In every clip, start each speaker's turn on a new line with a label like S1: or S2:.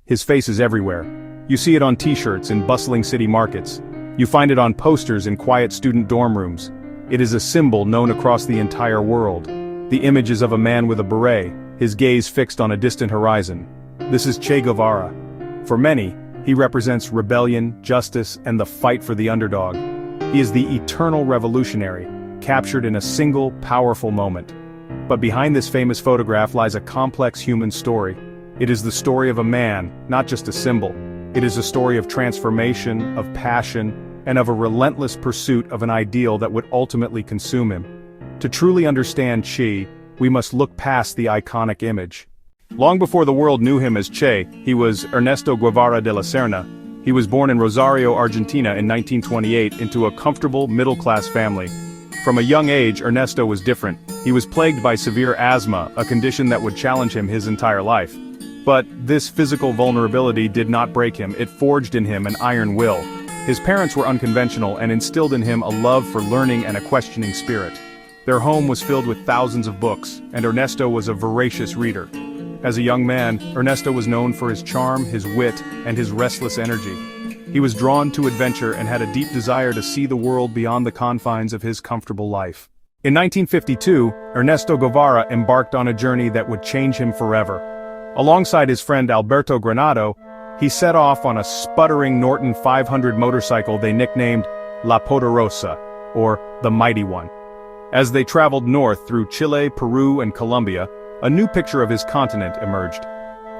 S1: His face is everywhere. You see it on t-shirts in bustling city markets. You find it on posters in quiet student dorm rooms. It is a symbol known across the entire world. The image is of a man with a beret, his gaze fixed on a distant horizon. This is Che Guevara. For many, he represents rebellion, justice, and the fight for the underdog. He is the eternal revolutionary, captured in a single, powerful moment. But behind this famous photograph lies a complex human story. It is the story of a man, not just a symbol. It is a story of transformation, of passion, and of a relentless pursuit of an ideal that would ultimately consume him. To truly understand Che, we must look past the iconic image. Long before the world knew him as Che, he was Ernesto Guevara de la Serna. He was born in Rosario, Argentina in 1928 into a comfortable, middle-class family. From a young age, Ernesto was different. He was plagued by severe asthma, a condition that would challenge him his entire life. But this physical vulnerability did not break him, it forged in him an iron will. His parents were unconventional and instilled in him a love for learning and a questioning spirit. Their home was filled with thousands of books, and Ernesto was a voracious reader. As a young man, Ernesto was known for his charm, his wit, and his restless energy. He was drawn to adventure and had a deep desire to see the world beyond the confines of his comfortable life. In 1952, Ernesto Guevara embarked on a journey that would change him forever. Alongside his friend Alberto Granado, he set off on a sputtering Norton 500 motorcycle they nicknamed La Poderosa, or the Mighty One. As they traveled north through Chile, Peru, and Colombia, a new picture of his continent emerged.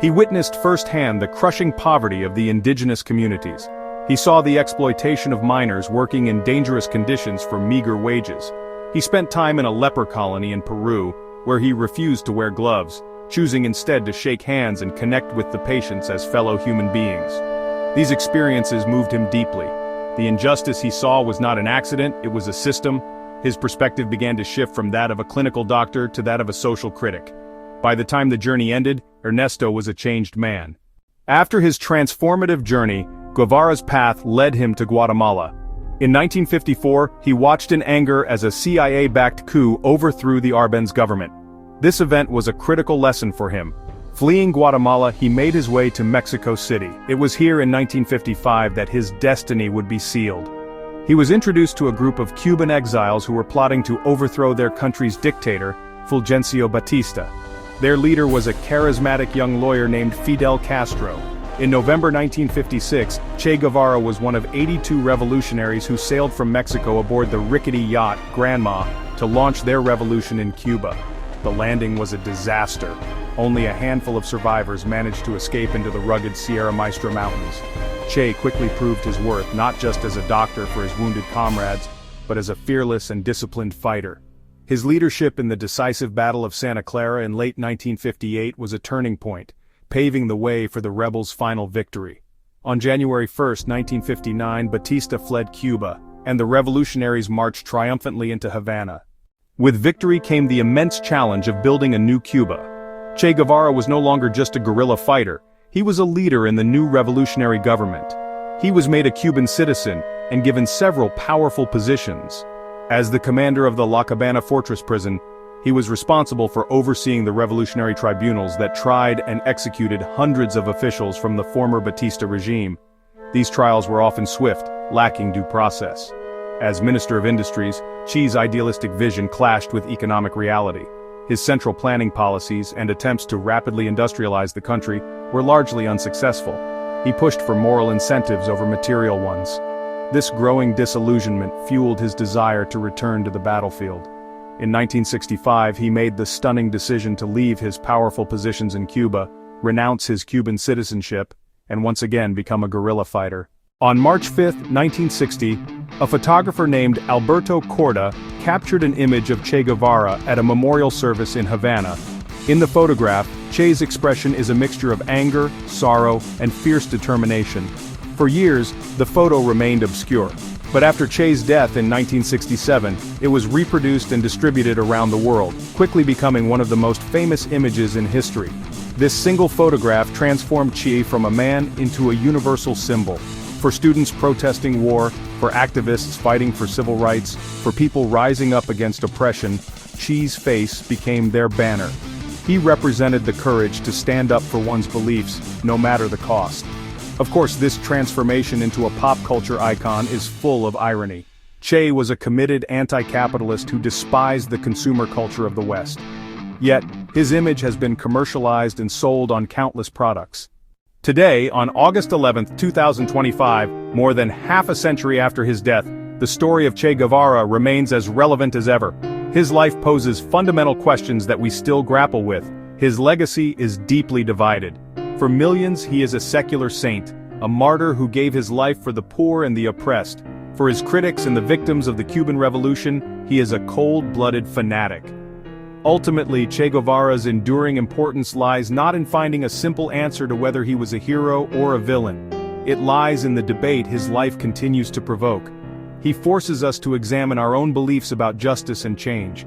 S1: He witnessed firsthand the crushing poverty of the indigenous communities. He saw the exploitation of miners working in dangerous conditions for meager wages. He spent time in a leper colony in Peru, where he refused to wear gloves, choosing instead to shake hands and connect with the patients as fellow human beings. These experiences moved him deeply. The injustice he saw was not an accident, it was a system. His perspective began to shift from that of a clinical doctor to that of a social critic. By the time the journey ended, Ernesto was a changed man. After his transformative journey, Guevara's path led him to Guatemala. In 1954, he watched in anger as a CIA-backed coup overthrew the Arbenz government. This event was a critical lesson for him. Fleeing Guatemala, he made his way to Mexico City. It was here in 1955 that his destiny would be sealed. He was introduced to a group of Cuban exiles who were plotting to overthrow their country's dictator, Fulgencio Batista. Their leader was a charismatic young lawyer named Fidel Castro. In November 1956, Che Guevara was one of 82 revolutionaries who sailed from Mexico aboard the rickety yacht, Granma, to launch their revolution in Cuba. The landing was a disaster. Only a handful of survivors managed to escape into the rugged Sierra Maestra Mountains. Che quickly proved his worth not just as a doctor for his wounded comrades, but as a fearless and disciplined fighter. His leadership in the decisive Battle of Santa Clara in late 1958 was a turning point, paving the way for the rebels' final victory. On January 1, 1959, Batista fled Cuba, and the revolutionaries marched triumphantly into Havana. With victory came the immense challenge of building a new Cuba. Che Guevara was no longer just a guerrilla fighter, he was a leader in the new revolutionary government. He was made a Cuban citizen and given several powerful positions. As the commander of the La Cabana fortress prison, he was responsible for overseeing the revolutionary tribunals that tried and executed hundreds of officials from the former Batista regime. These trials were often swift, lacking due process. As Minister of Industries, Che's idealistic vision clashed with economic reality. His central planning policies and attempts to rapidly industrialize the country were largely unsuccessful. He pushed for moral incentives over material ones. This growing disillusionment fueled his desire to return to the battlefield. In 1965, he made the stunning decision to leave his powerful positions in Cuba, renounce his Cuban citizenship, and once again become a guerrilla fighter. On March 5, 1960, a photographer named Alberto Corda captured an image of Che Guevara at a memorial service in Havana. In the photograph, Che's expression is a mixture of anger, sorrow, and fierce determination. For years, the photo remained obscure. But after Che's death in 1967, it was reproduced and distributed around the world, quickly becoming one of the most famous images in history. This single photograph transformed Che from a man into a universal symbol. For students protesting war, for activists fighting for civil rights, for people rising up against oppression, Che's face became their banner. He represented the courage to stand up for one's beliefs, no matter the cost. Of course, this transformation into a pop culture icon is full of irony. Che was a committed anti-capitalist who despised the consumer culture of the West. Yet, his image has been commercialized and sold on countless products. Today, on August 11, 2025, more than half a century after his death, the story of Che Guevara remains as relevant as ever. His life poses fundamental questions that we still grapple with. His legacy is deeply divided. For millions, he is a secular saint, a martyr who gave his life for the poor and the oppressed. For his critics and the victims of the Cuban Revolution, he is a cold-blooded fanatic. Ultimately, Che Guevara's enduring importance lies not in finding a simple answer to whether he was a hero or a villain. It lies in the debate his life continues to provoke. He forces us to examine our own beliefs about justice and change.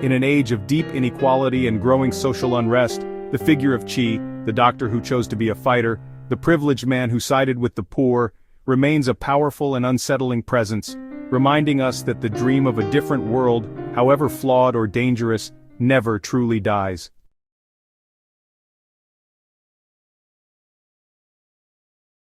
S1: In an age of deep inequality and growing social unrest, the figure of Che, the doctor who chose to be a fighter, the privileged man who sided with the poor, remains a powerful and unsettling presence, reminding us that the dream of a different world, however flawed or dangerous, never truly dies.